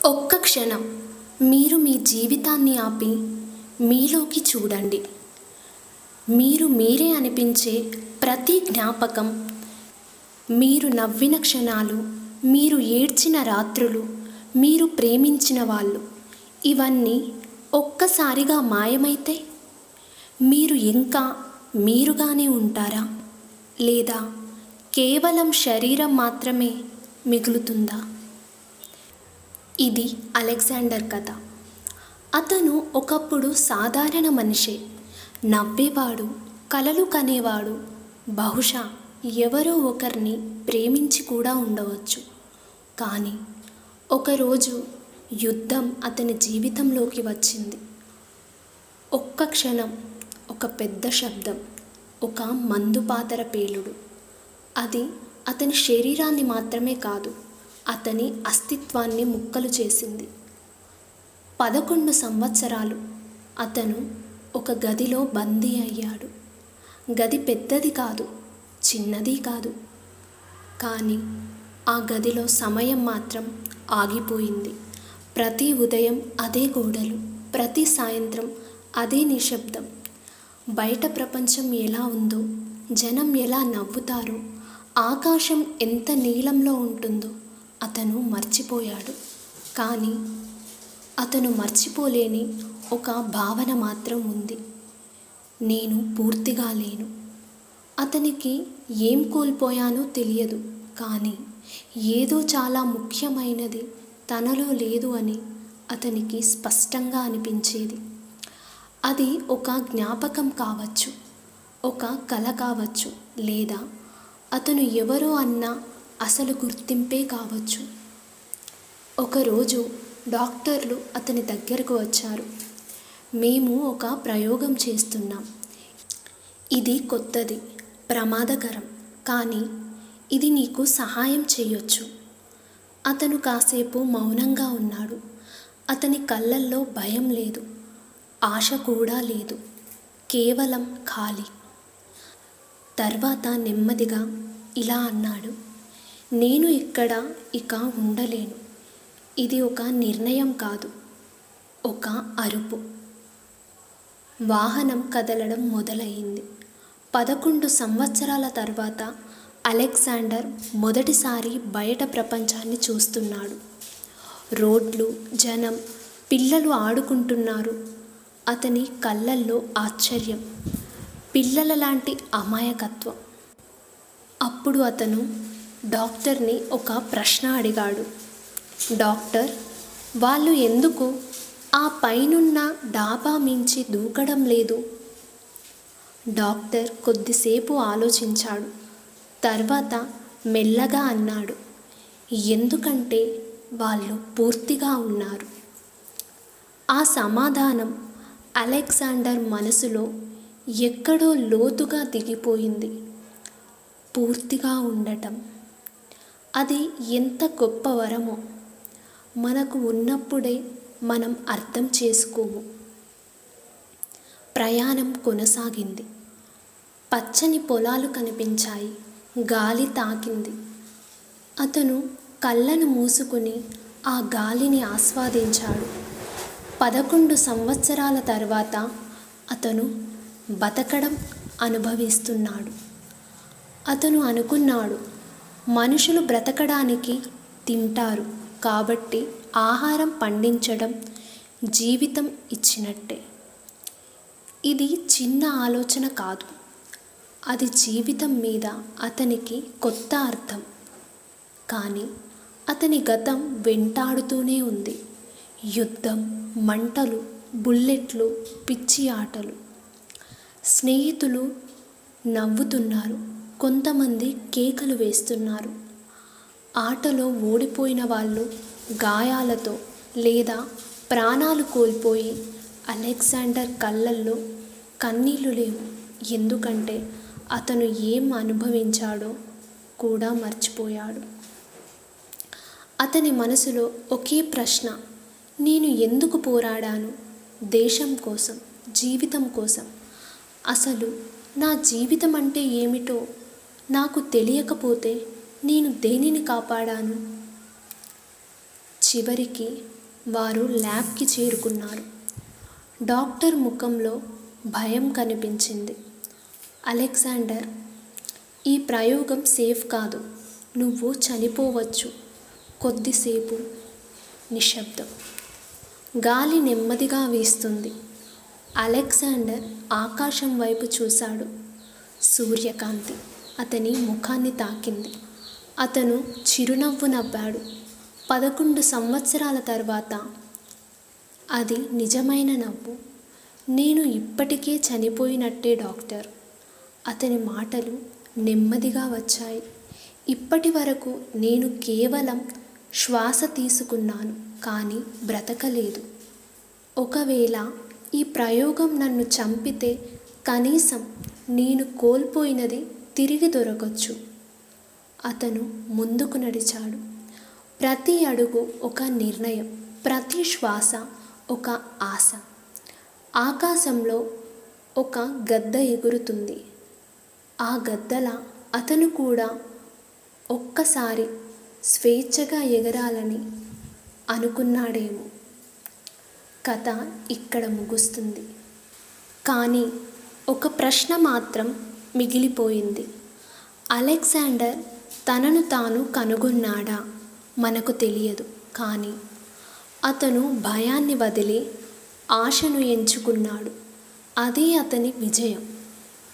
ఒక్క క్షణం మీరు మీ జీవితాన్ని ఆపి మీలోకి చూడండి. మీరు మీరే అనిపించే ప్రతి జ్ఞాపకం, మీరు నవ్విన క్షణాలు, మీరు ఏడ్చిన రాత్రులు, మీరు ప్రేమించిన వాళ్ళు, ఇవన్నీ ఒక్కసారిగా మాయమైతే మీరు ఇంకా మీరుగానే ఉంటారా? లేదా కేవలం శరీరం మాత్రమే మిగులుతుందా? ఇది అలెగ్జాండర్ కథ. అతను ఒకప్పుడు సాధారణ మనిషే. నవ్వేవాడు, కలలు కనేవాడు, బహుశా ఎవరో ఒకరిని ప్రేమించి కూడా ఉండవచ్చు. కానీ ఒకరోజు యుద్ధం అతని జీవితంలోకి వచ్చింది. ఒక్క క్షణం, ఒక పెద్ద శబ్దం, ఒక మందుపాతర పేలుడు. అది అతని శరీరాన్ని మాత్రమే కాదు, అతని అస్తిత్వాన్ని ముక్కలు చేసింది. 11 సంవత్సరాలు అతను ఒక గదిలో బందీ అయ్యాడు. గది పెద్దది కాదు, చిన్నది కాదు. కానీ ఆ గదిలో సమయం మాత్రం ఆగిపోయింది. ప్రతి ఉదయం అదే గోడలు, ప్రతి సాయంత్రం అదే నిశ్శబ్దం. బయట ప్రపంచం ఎలా ఉందో, జనం ఎలా నవ్వుతారో, ఆకాశం ఎంత నీలంలో ఉంటుందో అతను మర్చిపోయాడు. కానీ అతను మర్చిపోలేని ఒక భావన మాత్రం ఉంది. నేను పూర్తిగా లేను. అతనికి ఏం కోల్పోయానో తెలియదు, కానీ ఏదో చాలా ముఖ్యమైనది తనలో లేదు అని అతనికి స్పష్టంగా అనిపించేది. అది ఒక జ్ఞాపకం కావచ్చు, ఒక కల కావచ్చు, లేదా అతను ఎవరో అన్న అసలు గుర్తింపే కావచ్చు. ఒకరోజు డాక్టర్లు అతని దగ్గరకు వచ్చారు. మేము ఒక ప్రయోగం చేస్తున్నాం. ఇది కొత్తది, ప్రమాదకరం, కానీ ఇది నీకు సహాయం చేయొచ్చు. అతను కాసేపు మౌనంగా ఉన్నాడు. అతని కళ్ళల్లో భయం లేదు, ఆశ కూడా లేదు, కేవలం ఖాళీ. తర్వాత నెమ్మదిగా ఇలా అన్నాడు, నేను ఇక్కడ ఇక ఉండలేను. ఇది ఒక నిర్ణయం కాదు, ఒక అరుపు. వాహనం కదలడం మొదలయ్యింది. 11 సంవత్సరాల తర్వాత అలెగ్జాండర్ మొదటిసారి బయట ప్రపంచాన్ని చూస్తున్నాడు. రోడ్లు, జనం, పిల్లలు ఆడుకుంటున్నారు. అతని కళ్ళల్లో ఆశ్చర్యం, పిల్లల లాంటి అమాయకత్వం. అప్పుడు అతను డాక్టర్ని ఒక ప్రశ్న అడిగాడు. డాక్టర్, వాళ్ళు ఎందుకు ఆ పైనున్న డాబా మించి దూకడం లేదు? డాక్టర్ కొద్దిసేపు ఆలోచించాడు. తర్వాత మెల్లగా అన్నాడు, ఎందుకంటే వాళ్ళు పూర్తిగా ఉన్నారు. ఆ సమాధానం అలెగ్జాండర్ మనసులో ఎక్కడో లోతుగా దిగిపోయింది. పూర్తిగా ఉండటం, అది ఎంత గొప్ప వరమో. మనకు ఉన్నప్పుడే మనం అర్థం చేసుకోము. ప్రయాణం కొనసాగింది. పచ్చని పొలాలు కనిపించాయి, గాలి తాకింది. అతను కళ్ళను మూసుకుని ఆ గాలిని ఆస్వాదించాడు. 11 సంవత్సరాల తర్వాత అతను బతకడం అనుభవిస్తున్నాడు. అతను అనుకున్నాడు, మనుషులు బ్రతకడానికి తింటారు కాబట్టి ఆహారం పండించడం జీవితం ఇచ్చినట్టే. ఇది చిన్న ఆలోచన కాదు, అది జీవితం మీద అతనికి కొత్త అర్థం. కానీ అతని గతం వెంటాడుతూనే ఉంది. యుద్ధం, మంటలు, బుల్లెట్లు, పిచ్చి ఆటలు. స్నేహితులు నవ్వుతున్నారు, కొంతమంది కేకలు వేస్తున్నారు. ఆటలో ఓడిపోయిన వాళ్ళు గాయాలతో లేదా ప్రాణాలు కోల్పోయి. అలెగ్జాండర్ కళ్ళల్లో కన్నీళ్లు లేవు, ఎందుకంటే అతను ఏం అనుభవించాడో కూడా మర్చిపోయాడు. అతని మనసులో ఒకే ప్రశ్న, నేను ఎందుకు పోరాడాను? దేశం కోసం, జీవితం కోసం. అసలు నా జీవితం అంటే ఏమిటో నాకు తెలియకపోతే నేను దేనిని కాపాడాను? చివరికి వారు ల్యాబ్కి చేరుకున్నారు. డాక్టర్ ముఖంలో భయం కనిపించింది. అలెగ్జాండర్, ఈ ప్రయోగం సేఫ్ కాదు. నువ్వు చనిపోవచ్చు. కొద్దిసేపు నిశ్శబ్దం. గాలి నెమ్మదిగా వీస్తుంది. అలెగ్జాండర్ ఆకాశం వైపు చూశాడు. సూర్యకాంతి అతని ముఖాన్ని తాకింది. అతను చిరునవ్వు నవ్వాడు. 11 సంవత్సరాల తర్వాత అది నిజమైన నవ్వు. నేను ఇప్పటికే చనిపోయినట్టే డాక్టర్. అతని మాటలు నెమ్మదిగా వచ్చాయి. ఇప్పటి వరకు నేను కేవలం శ్వాస తీసుకున్నాను, కానీ బ్రతకలేదు. ఒకవేళ ఈ ప్రయోగం నన్ను చంపితే కనీసం నేను కోల్పోయినది తిరిగి దొరకొచ్చు. అతను ముందుకు నడిచాడు. ప్రతి అడుగు ఒక నిర్ణయం, ప్రతి శ్వాస ఒక ఆశ. ఆకాశంలో ఒక గద్ద ఎగురుతుంది. ఆ గద్దలా అతను కూడా ఒక్కసారి స్వేచ్ఛగా ఎగరాలని అనుకున్నాడేమో. కథ ఇక్కడ ముగుస్తుంది. కానీ ఒక ప్రశ్న మాత్రం మిగిలిపోయింది. అలెగ్జాండర్ తనను తాను కనుగొన్నాడా? మనకు తెలియదు. కానీ అతను భయాన్ని వదిలి ఆశను ఎంచుకున్నాడు. అదే అతని విజయం.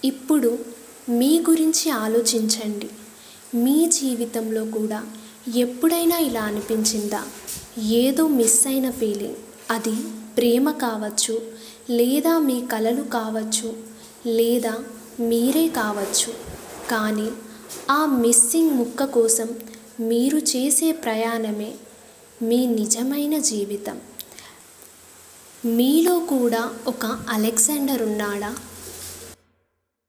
ఇప్పుడు మీ గురించి ఆలోచించండి. మీ జీవితంలో కూడా ఎప్పుడైనా ఇలా అనిపించిందా? ఏదో మిస్ అయిన ఫీలింగ్. అది ప్రేమ కావచ్చు, లేదా మీ కలలు కావచ్చు, లేదా మీరే కావచ్చు. కానీ ఆ మిస్సింగ్ ముక్క కోసం మీరు చేసే ప్రయాణమే మీ నిజమైన జీవితం. మీలో కూడా ఒక అలెగ్జాండర్ ఉన్నాడా?